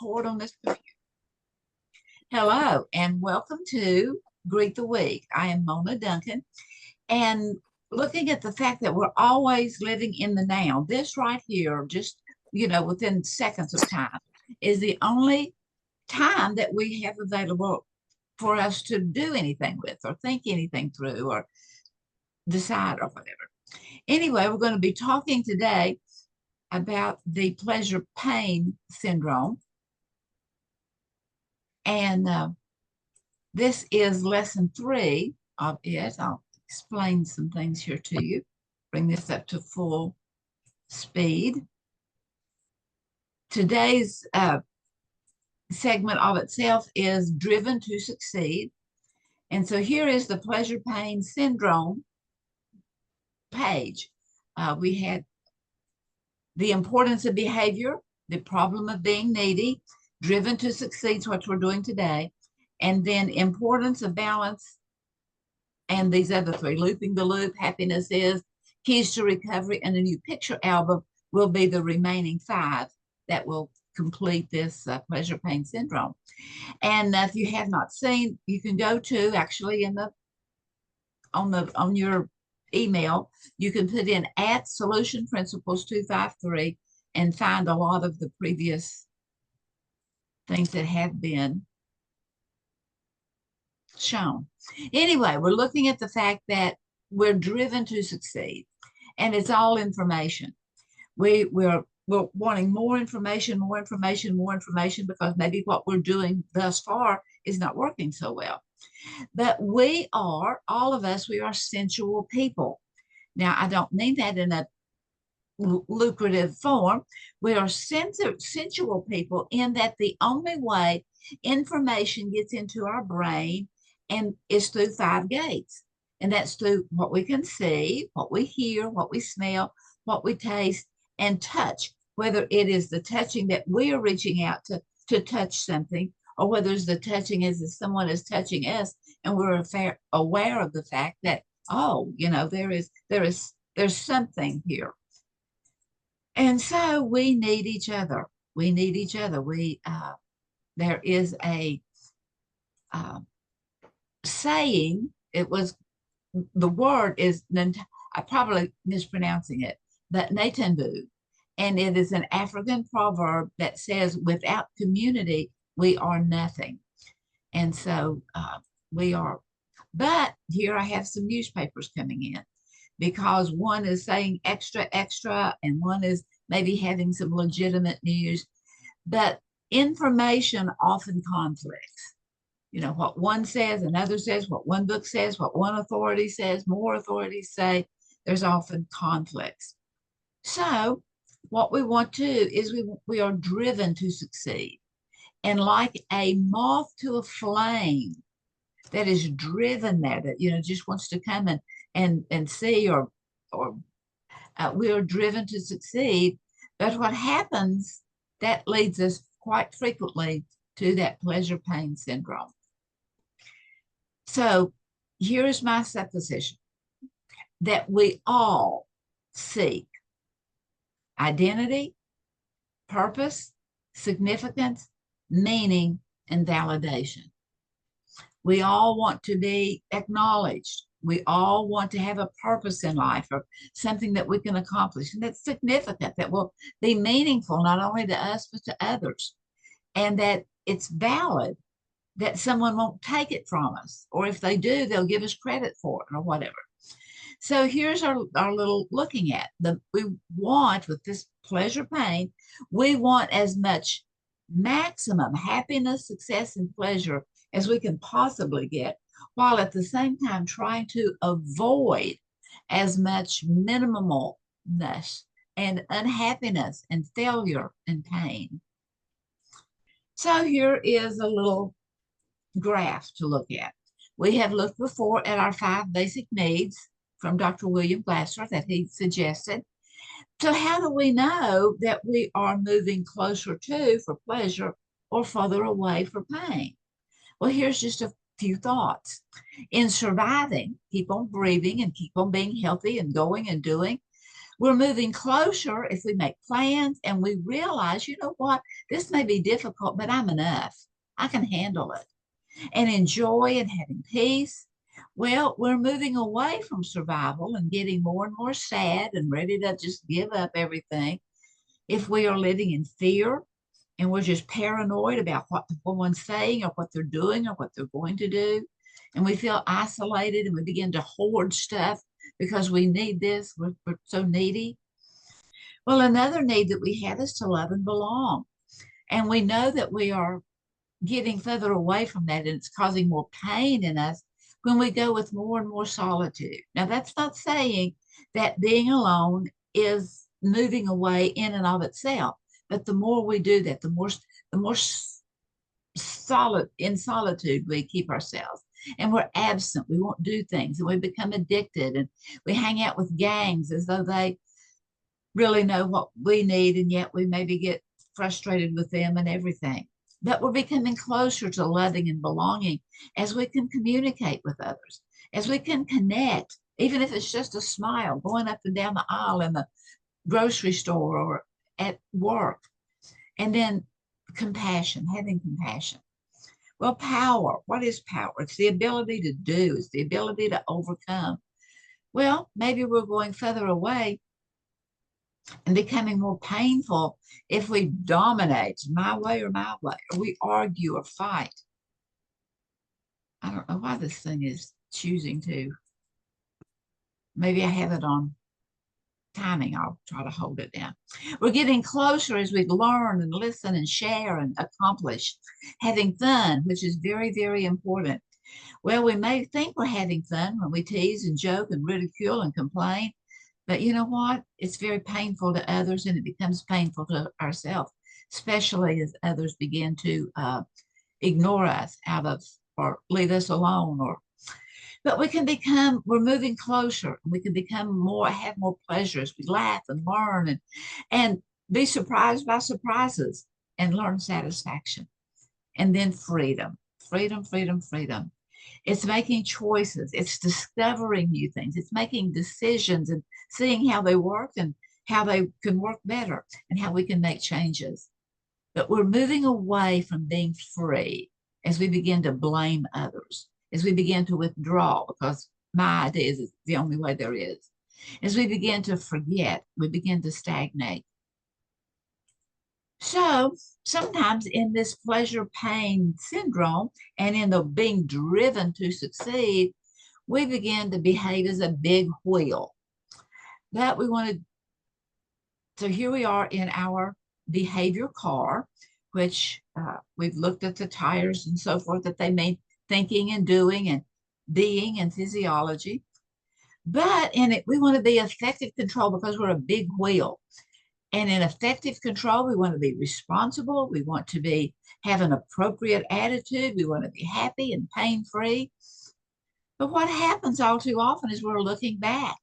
record on this computer. Hello, and welcome to Greet the Week. I am Mona Duncan, and looking at the fact that we're always living in the now, this right here, just within seconds of time, is the only time that we have available for us to do anything with, or think anything through, or decide, or whatever. Anyway, we're going to be talking today about the pleasure pain syndrome. And this is lesson 3 of it. I'll explain some things here to you, bring this up to full speed. Today's segment of itself is driven to succeed. And so here is the pleasure pain syndrome page. We had the importance of behavior, the problem of being needy, driven to succeed, what we're doing today, and then importance of balance, and these other 3, looping the loop, happiness is, keys to recovery, and a new picture album will be the remaining 5 that will complete this pleasure pain syndrome. And if you have not seen, you can go to actually on your email, you can put in @Solution Principles 253 and find a lot of the previous things that have been shown. Anyway, we're looking at the fact that we're driven to succeed, and it's all information. We're wanting more information, because maybe what we're doing thus far is not working so well. But all of us, we are sensual people. Now, I don't mean that in a lucrative form. We are sensual people in that the only way information gets into our brain and is through 5 gates. And that's through what we can see, what we hear, what we smell, what we taste, and touch, whether it is the touching that we are reaching out to touch something, or whether it's the touching as if someone is touching us and we're aware of the fact that, there's something here. And so we need each other. We need each other. There is a saying, the word is, I'm probably mispronouncing it, but Natanbu. And it is an African proverb that says, without community, we are nothing. And so we are. But here I have some newspapers coming in, because one is saying extra, extra, and one is maybe having some legitimate news. But information often conflicts. What one says, another says, what one book says, what one authority says, more authorities say, there's often conflicts. So what we want to do is we are driven to succeed. And like a moth to a flame that is driven there, that, just wants to come and see, or we are driven to succeed. But what happens, that leads us quite frequently to that pleasure pain syndrome. So here's my supposition, that we all seek identity, purpose, significance, meaning, and validation. We all want to be acknowledged. We all want to have a purpose in life, or something that we can accomplish, and that's significant, that will be meaningful not only to us but to others, and that it's valid, that someone won't take it from us, or if they do, they'll give us credit for it, or whatever. So here's our little looking at we want, with this pleasure pain, we want as much maximum happiness, success, and pleasure as we can possibly get, while at the same time trying to avoid as much minimalness and unhappiness and failure and pain. So here is a little graph to look at. We have looked before at our 5 basic needs from Dr. William Glasser that he suggested. So how do we know that we are moving closer to for pleasure or further away for pain? Well, here's just a few thoughts. In surviving, keep on breathing and keep on being healthy and going and doing, We're moving closer if we make plans and we realize, you know what, this may be difficult, but I'm enough. I can handle it and enjoy and having peace. Well, we're moving away from survival and getting more and more sad and ready to just give up everything. If we are living in fear and we're just paranoid about what someone's saying or what they're doing or what they're going to do, and we feel isolated and we begin to hoard stuff because we need this, we're so needy. Well, another need that we have is to love and belong. And we know that we are getting further away from that and it's causing more pain in us when we go with more and more solitude. Now, that's not saying that being alone is moving away in and of itself, but the more we do that, the more solid in solitude we keep ourselves. And we're absent. We won't do things and we become addicted and we hang out with gangs as though they really know what we need, and yet we maybe get frustrated with them and everything. But we're becoming closer to loving and belonging as we can communicate with others, as we can connect, even if it's just a smile going up and down the aisle in the grocery store or at work. And then compassion, having compassion. Well, power. What is power? It's the ability to do, it's the ability to overcome. Well, maybe we're going further away and becoming more painful if we dominate my way or my way, or we argue or fight. I don't know why this thing is choosing to. Maybe I have it on timing. I'll try to hold it down. We're getting closer as we learn and listen and share and accomplish, having fun, which is very, very important. Well, we may think we're having fun when we tease and joke and ridicule and complain, but you know what? It's very painful to others and it becomes painful to ourselves, especially as others begin to ignore us out of or leave us alone. Or but we can become, we're moving closer. We can become more, have more pleasures. We laugh and learn and be surprised by surprises and learn satisfaction. And then freedom, freedom, freedom, freedom. It's making choices. It's discovering new things. It's making decisions and seeing how they work and how they can work better and how we can make changes. But we're moving away from being free as we begin to blame others, as we begin to withdraw because my idea is the only way there is. As we begin to forget, we begin to stagnate. So sometimes in this pleasure pain syndrome and in the being driven to succeed, we begin to behave as a big wheel. That we want to, so here we are in our behavior car, which we've looked at the tires and so forth that they mean thinking and doing and being and physiology. But in it, we want to be effective control because we're a big wheel. And in effective control, we want to be responsible. We want to be have an appropriate attitude. We want to be happy and pain-free. But what happens all too often is we're looking back.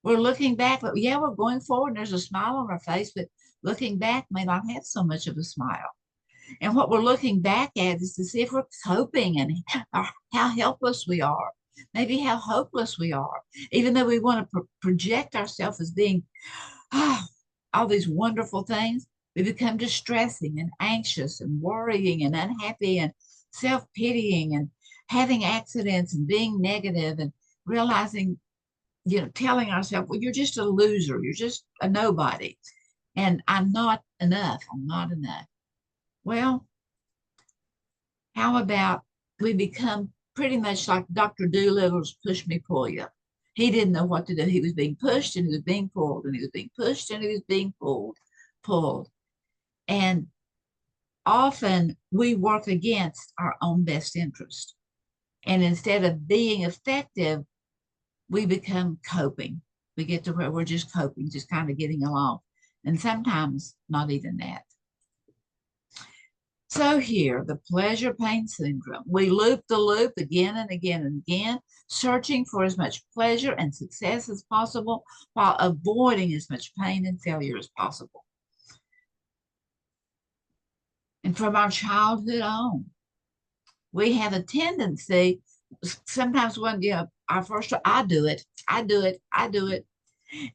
We're looking back, but yeah, we're going forward. And there's a smile on our face, but looking back may not have so much of a smile. And what we're looking back at is to see if we're coping and how helpless we are, maybe how hopeless we are, even though we want to project ourselves as being all these wonderful things, we become distressing and anxious and worrying and unhappy and self-pitying and having accidents and being negative and realizing, telling ourselves, well, you're just a loser. You're just a nobody. And I'm not enough. I'm not enough. Well, how about we become pretty much like Dr. Doolittle's push me, pull you. He didn't know what to do. He was being pushed and he was being pulled and he was being pushed and he was being pulled. And often we work against our own best interest. And instead of being effective, we become coping. We get to where we're just coping, just kind of getting along. And sometimes not even that. So here, the pleasure pain syndrome. We loop the loop again and again and again, searching for as much pleasure and success as possible while avoiding as much pain and failure as possible. And from our childhood on, we have a tendency, sometimes when, our first, I do it.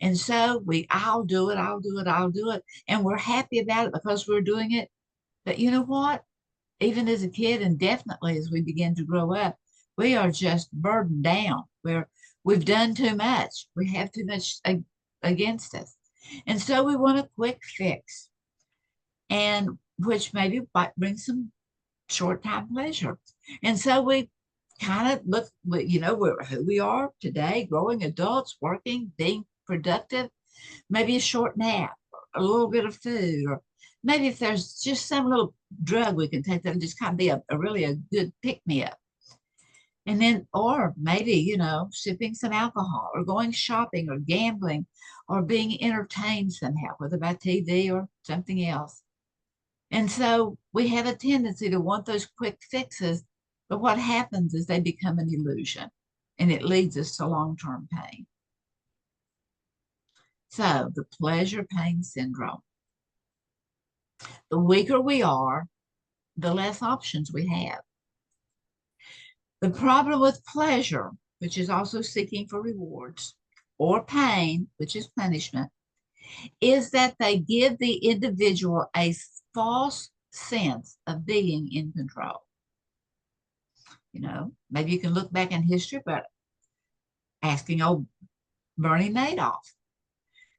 And so I'll do it, I'll do it, I'll do it. And we're happy about it because we're doing it. But you know what? Even as a kid, and definitely as we begin to grow up, we are just burdened down. We've done too much. We have too much against us. And so we want a quick fix, and which maybe might bring some short time pleasure. And so we kind of look, we're who we are today, growing adults, working, being productive, maybe a short nap, or a little bit of food, or maybe if there's just some little drug we can take that'll just kind of be a really a good pick me up. And then, or maybe, sipping some alcohol or going shopping or gambling or being entertained somehow, whether by TV or something else. And so we have a tendency to want those quick fixes, but what happens is they become an illusion and it leads us to long term pain. So the pleasure pain syndrome. The weaker we are, the less options we have. The problem with pleasure, which is also seeking for rewards, or pain, which is punishment, is that they give the individual a false sense of being in control. Maybe you can look back in history, but asking old Bernie Madoff,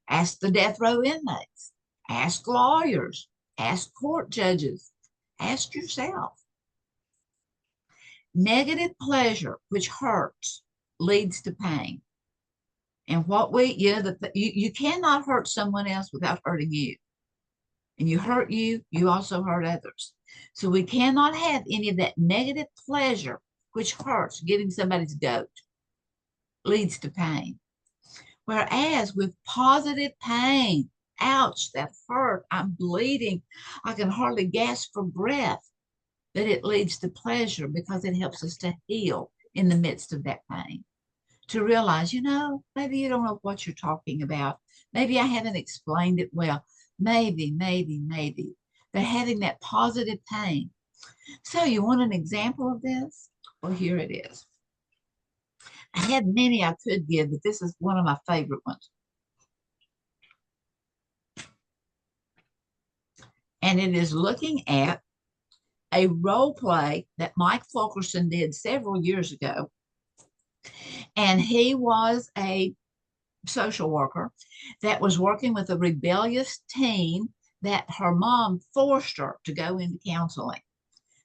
ask the death row inmates, ask lawyers, ask court judges, ask yourself. Negative pleasure, which hurts, leads to pain. And what you cannot hurt someone else without hurting you. And you hurt you, you also hurt others. So we cannot have any of that negative pleasure, which hurts, getting somebody's goat, leads to pain. Whereas with positive pain, ouch, that hurt, I'm bleeding, I can hardly gasp for breath, that it leads to pleasure because it helps us to heal in the midst of that pain. To realize, maybe you don't know what you're talking about. Maybe I haven't explained it well. Maybe. But having that positive pain. So you want an example of this? Well, here it is. I had many I could give, but this is one of my favorite ones. And it is looking at a role play that Mike Fulkerson did several years ago. And he was a social worker that was working with a rebellious teen that her mom forced her to go into counseling.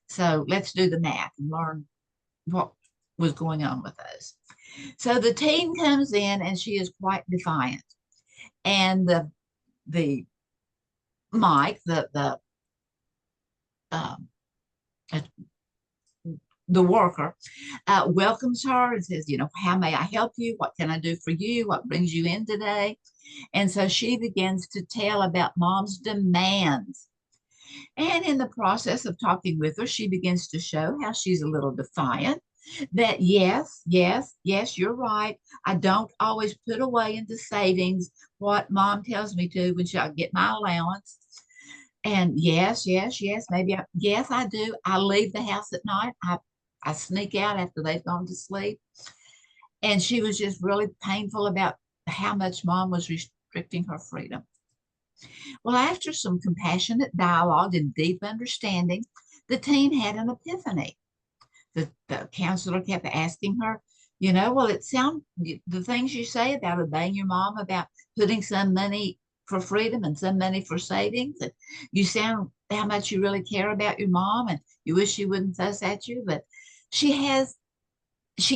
So let's do the math and learn what was going on with those. So the teen comes in and she is quite defiant. And the Mike, um, the worker, welcomes her and says, how may I help you? What can I do for you? What brings you in today? And so she begins to tell about mom's demands. And in the process of talking with her, she begins to show how she's a little defiant. That yes, you're right. I don't always put away into savings what mom tells me to when I get my allowance. And yes, maybe yes, I do. I leave the house at night. I sneak out after they've gone to sleep. And she was just really painful about how much mom was restricting her freedom. Well, after some compassionate dialogue and deep understanding, the teen had an epiphany. The counselor kept asking her, well, it sounds, the things you say about obeying your mom, about putting some money for freedom and some money for savings, and you sound how much you really care about your mom and you wish she wouldn't fuss at you, but she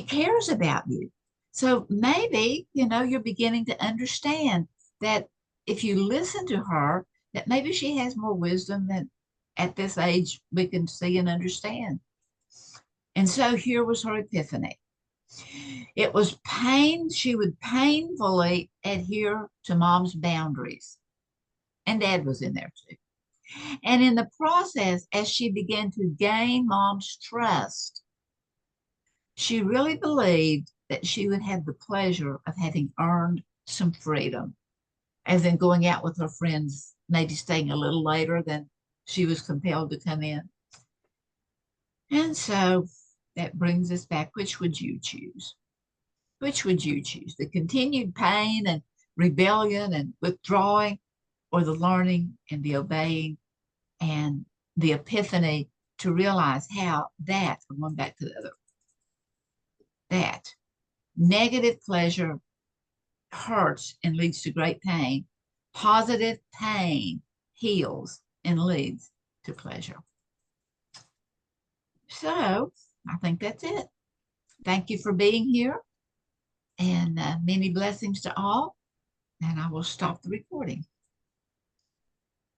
cares about you. So maybe, you're beginning to understand that if you listen to her, that maybe she has more wisdom than at this age we can see and understand. And so here was her epiphany. It was pain. She would painfully adhere to mom's boundaries. And dad was in there too. And in the process, as she began to gain mom's trust, she really believed that she would have the pleasure of having earned some freedom, as in going out with her friends, maybe staying a little later than she was compelled to come in. And so that brings us back. Which would you choose? Which would you choose? The continued pain and rebellion and withdrawing, or the learning and the obeying and the epiphany to realize how that, I'm going back to the other, that negative pleasure hurts and leads to great pain. Positive pain heals and leads to pleasure. So I think that's it. Thank you for being here, and many blessings to all. And I will stop the recording.